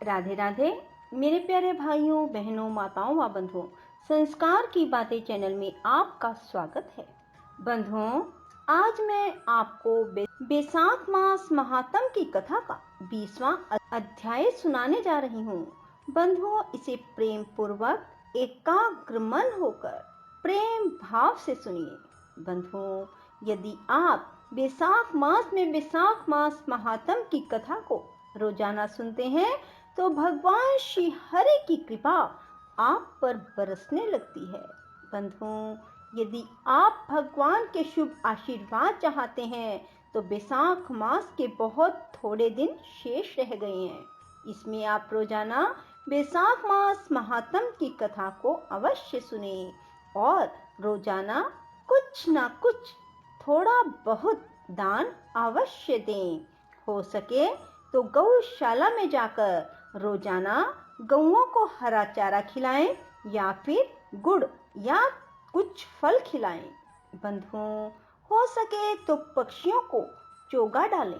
राधे राधे मेरे प्यारे भाइयों बहनों माताओं व बंधुओं, संस्कार की बातें चैनल में आपका स्वागत है। बंधुओं, आज मैं आपको बैसाख मास महात्म की कथा का 20वां अध्याय सुनाने जा रही हूँ। बंधुओं, इसे प्रेम पूर्वक एकाग्र मन होकर प्रेम भाव से सुनिए। बंधुओं, यदि आप बैसाख मास महात्म की कथा को रोजाना सुनते हैं तो भगवान श्री हरि की कृपा आप पर बरसने लगती है। बंधुओं, यदि आप भगवान के शुभ आशीर्वाद चाहते हैं तो बैसाख मास के बहुत थोड़े दिन शेष रह गए हैं। इसमें आप रोजाना बैसाख मास महात्म की कथा को अवश्य सुने और रोजाना कुछ ना कुछ थोड़ा बहुत दान अवश्य दें। हो सके तो गौशाला में जाकर रोजाना गौओं को हरा चारा खिलाएं या फिर गुड़ या कुछ फल खिलाएं। बंधुओं, हो सके तो पक्षियों को चोगा डालें।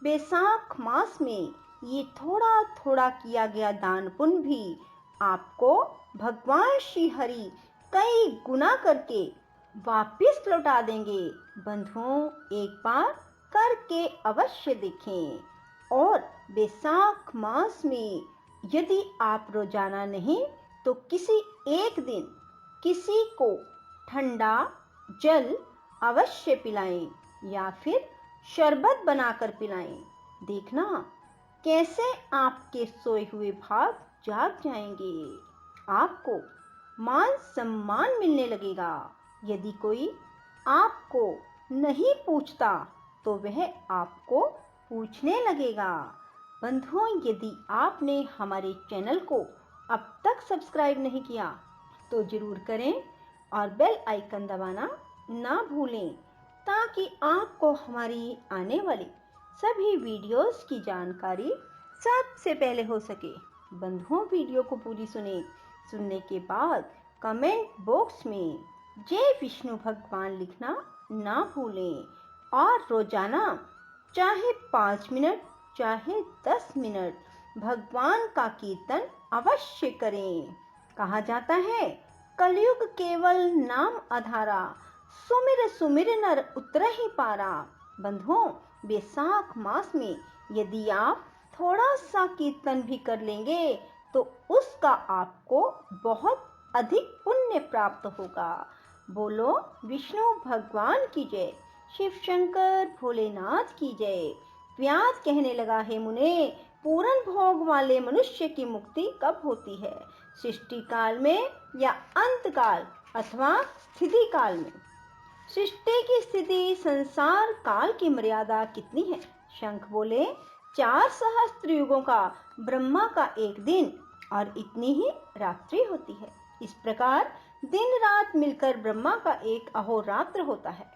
बैसाख मास में ये थोड़ा थोड़ा किया गया दान पुण्य भी आपको भगवान श्री हरि कई गुना करके वापिस लौटा देंगे। बंधुओं, एक बार करके अवश्य देखें। और बैसाख मास में यदि आप रोजाना नहीं तो किसी एक दिन किसी को ठंडा जल अवश्य पिलाएं या फिर शरबत बनाकर पिलाएं। देखना कैसे आपके सोए हुए भाग जाग जाएंगे। आपको मान सम्मान मिलने लगेगा। यदि कोई आपको नहीं पूछता तो वह आपको पूछने लगेगा। बंधुओं, यदि आपने हमारे चैनल को अब तक सब्सक्राइब नहीं किया तो जरूर करें और बेल आइकन दबाना ना भूलें ताकि आपको हमारी आने वाली सभी वीडियोस की जानकारी सबसे पहले हो सके। बंधुओं, वीडियो को पूरी सुनने के बाद कमेंट बॉक्स में जय विष्णु भगवान लिखना ना भूलें और रोजाना चाहे 5 मिनट चाहे 10 मिनट भगवान का कीर्तन अवश्य करें। कहा जाता है, कलयुग केवल नाम आधारा, सुमिर सुमिर नर उतरहि पारा। बंधुओं, बैसाख मास में यदि आप थोड़ा सा कीर्तन भी कर लेंगे तो उसका आपको बहुत अधिक पुण्य प्राप्त होगा। बोलो विष्णु भगवान की जय, शिव शंकर भोलेनाथ की जय। व्यास कहने लगा, है मुने, पूर्ण भोग वाले मनुष्य की मुक्ति कब होती है? सृष्टि काल में या अंत काल अथवा स्थिति काल में? सृष्टि की स्थिति संसार काल की मर्यादा कितनी है? शंख बोले, 4 सहस्त्र युगों का ब्रह्मा का एक दिन और इतनी ही रात्रि होती है। इस प्रकार दिन रात मिलकर ब्रह्मा का एक अहोरात्र होता है।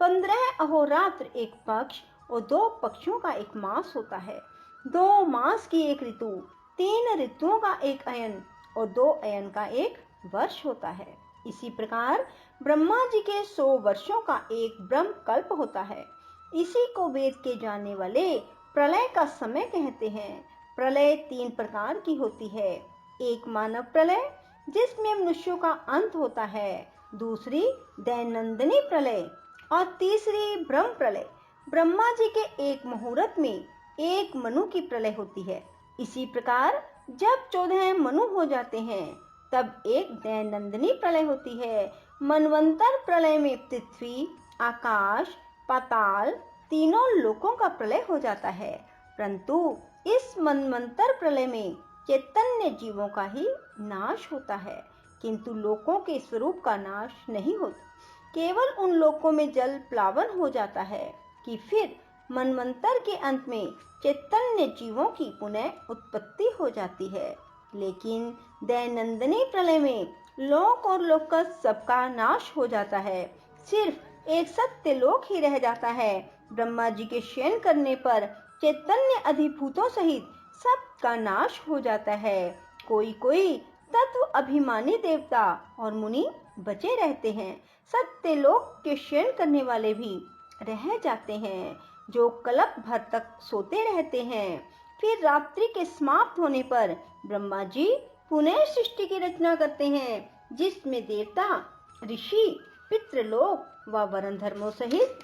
15 अहोरात्र एक पक्ष और 2 पक्षों का एक मास होता है। 2 मास की एक ऋतु, 3 ऋतुओं का एक अयन और 2 अयन का एक वर्ष होता है। इसी प्रकार ब्रह्मा जी के 100 वर्षों का एक ब्रह्म कल्प होता है। इसी को वेद के जानने वाले प्रलय का समय कहते हैं। प्रलय 3 प्रकार की होती है। एक मानव प्रलय जिसमें मनुष्यों का अंत होता है, दूसरी दैनंदिनी प्रलय और तीसरी ब्रह्म प्रलय। ब्रह्मा जी के एक मुहूर्त में एक मनु की प्रलय होती है। इसी प्रकार जब 14 मनु हो जाते हैं तब एक दैनंदिनी प्रलय होती है। मनवंतर प्रलय में पृथ्वी, आकाश, पाताल तीनों लोकों का प्रलय हो जाता है। परंतु इस मनवंतर प्रलय में चैतन्य जीवों का ही नाश होता है, किंतु लोकों के स्वरूप का नाश नहीं होता। केवल उन लोकों में जल प्लावन हो जाता है कि फिर मनवंतर के अंत में चैतन्य जीवों की पुनः उत्पत्ति हो जाती है। लेकिन दैनंदिनी प्रलय में लोक और लोकस सबका नाश हो जाता है। सिर्फ एक सत्य लोक ही रह जाता है। ब्रह्मा जी के शयन करने पर चैतन्य अधिभूतों सहित सबका नाश हो जाता है। कोई कोई तत्व अभिमानी देवता और मुनि बचे रहते हैं। सत्य लोक के शयन करने वाले भी रह जाते हैं, जो कल्प भर तक सोते रहते हैं। फिर रात्रि के समाप्त होने पर ब्रह्मा जी पुनः सृष्टि की रचना करते हैं, जिसमें देवता, ऋषि, पितृलोक व वरण धर्मों सहित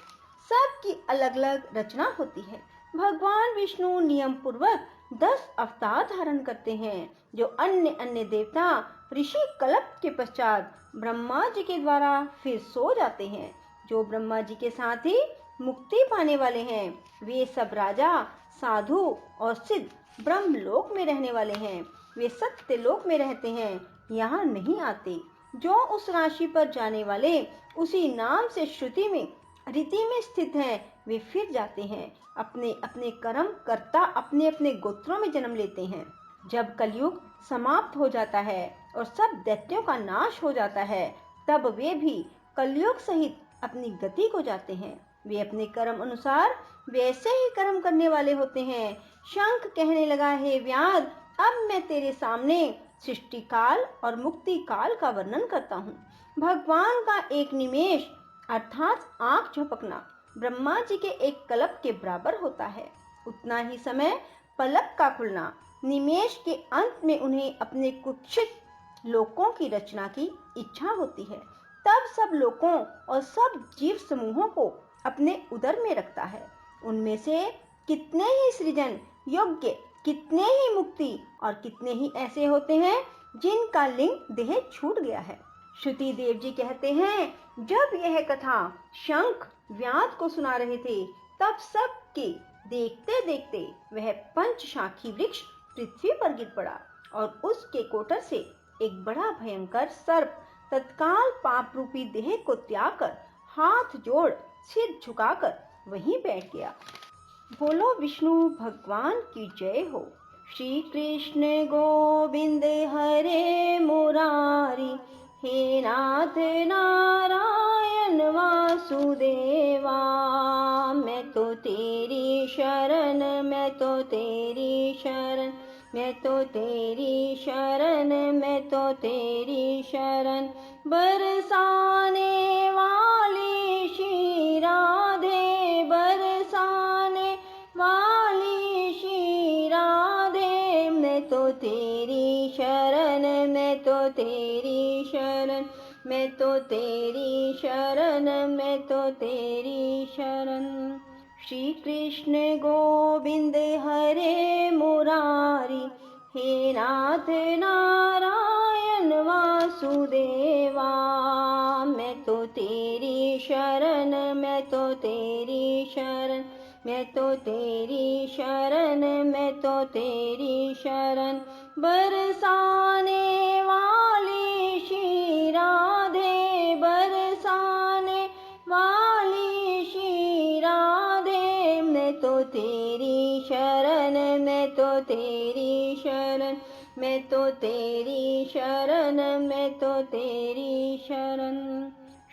सबकी अलग अलग रचना होती है। भगवान विष्णु नियम पूर्वक 10 अवतार धारण करते हैं, जो अन्य अन्य देवता ऋषि कल्प के पश्चात ब्रह्मा जी के द्वारा फिर सो जाते हैं। जो ब्रह्मा जी के साथ ही मुक्ति पाने वाले हैं, वे सब राजा, साधु और सिद्ध ब्रह्मलोक में रहने वाले हैं। वे सत्यलोक में रहते हैं, यहाँ नहीं आते। जो उस राशि पर जाने वाले उसी नाम से श्रुति में रीति में स्थित हैं, वे फिर जाते हैं। अपने अपने कर्म कर्ता अपने अपने गोत्रों में जन्म लेते हैं। जब कलयुग समाप्त हो जाता है और सब दैत्यों का नाश हो जाता है, तब वे भी कलयुग सहित अपनी गति को जाते हैं। वे अपने कर्म अनुसार वैसे ही कर्म करने वाले होते हैं। शंख कहने लगा, हे व्याध, अब मैं तेरे सामने सृष्टि काल और मुक्ति काल का वर्णन करता हूँ। भगवान का एक निमेष अर्थात आंख झपकना ब्रह्मा जी के एक कल्प के बराबर होता है। उतना ही समय पलक का खुलना। निमेष के अंत में उन्हें अपने कुत्सित लोकों की रचना की इच्छा होती है। तब सब लोकों और सब जीव समूहों को अपने उदर में रखता है। उनमें से कितने ही सृजन योग्य, कितने ही मुक्ति और कितने ही ऐसे होते हैं जिनका लिंग देह छूट गया है। श्रुति देव जी कहते हैं, जब यह कथा शंख व्याध को सुना रहे थे, तब सबके देखते देखते वह पंचशाखी वृक्ष पृथ्वी पर गिर पड़ा और उसके कोटर से एक बड़ा भयंकर सर्प तत्काल पाप रूपी देह को त्याग कर हाथ जोड़ सिर झुकाकर वहीं बैठ गया। बोलो विष्णु भगवान की जय हो। श्री कृष्ण गोविंद हरे मुरारी, हे नाथ नारायण वासुदेवा। मैं तो तेरी शरण, मैं तो तेरी शरण, मैं तो तेरी शरण, मैं तो तेरी शरण। बरसाने वाली श्री राधे, बरसाने वाली श्री राधे। मैं तो तेरी शरण, मैं तो तेरी शरण, मैं तो तेरी शरण, मैं तो तेरी शरण। श्री कृष्ण गोविंद हरे मुरारी, हे नाथ नारायण वासुदेवा। मैं तो तेरी शरण, मैं तो तेरी शरण, मैं तो तेरी शरण, मैं तो तेरी शरण। बरसाने वाली श्री राधे, बरसाने वाली श्री राधे। मैं तो तेरी शरण, मैं तो तेरी शरण, मैं तो तेरी शरण, मैं तो तेरी शरण।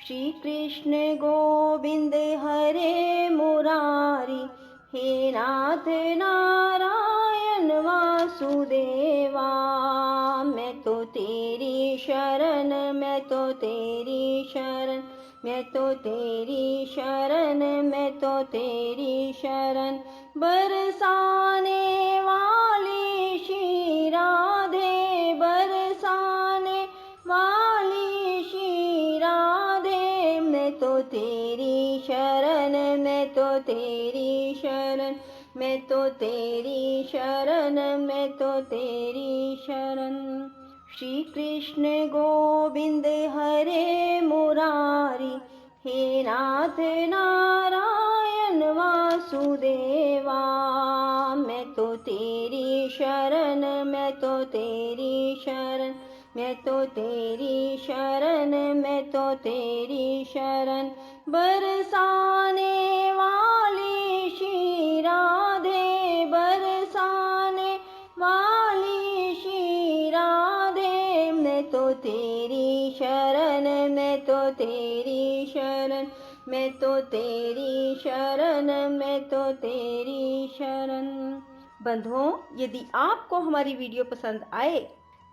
श्री कृष्ण गोविंद हरे मुरारी, हे नाथ नारायण वासुदेवा। मैं तो तेरी शरण, मैं तो तेरी शरण, मैं तो तेरी शरण, मैं तो तेरी शरण। बरसाने वाली श्री राधे, बरसाने वाली श्री राधे। मैं तो तेरी शरण, मैं तो तेरी शरण, मैं तो तेरी शरण, मैं तो तेरी शरण। श्री कृष्ण गोविंद हरे मुरारी, हे नाथ नारायण वासुदेवा। मैं तो तेरी शरण, मैं तो तेरी शरण, मैं तो तेरी शरण, मैं तो तेरी शरण। बरसाने वाली श्री राधे, बरसाने वाली श्री राधे। मैं तो तेरी शरण, मैं तो तेरी शरण, मैं तो तेरी शरण, मैं तो तेरी शरण। बंधुओं, यदि आपको हमारी वीडियो पसंद आए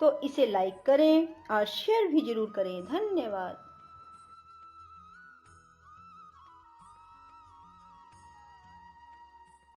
तो इसे लाइक करें और शेयर भी जरूर करें। धन्यवाद।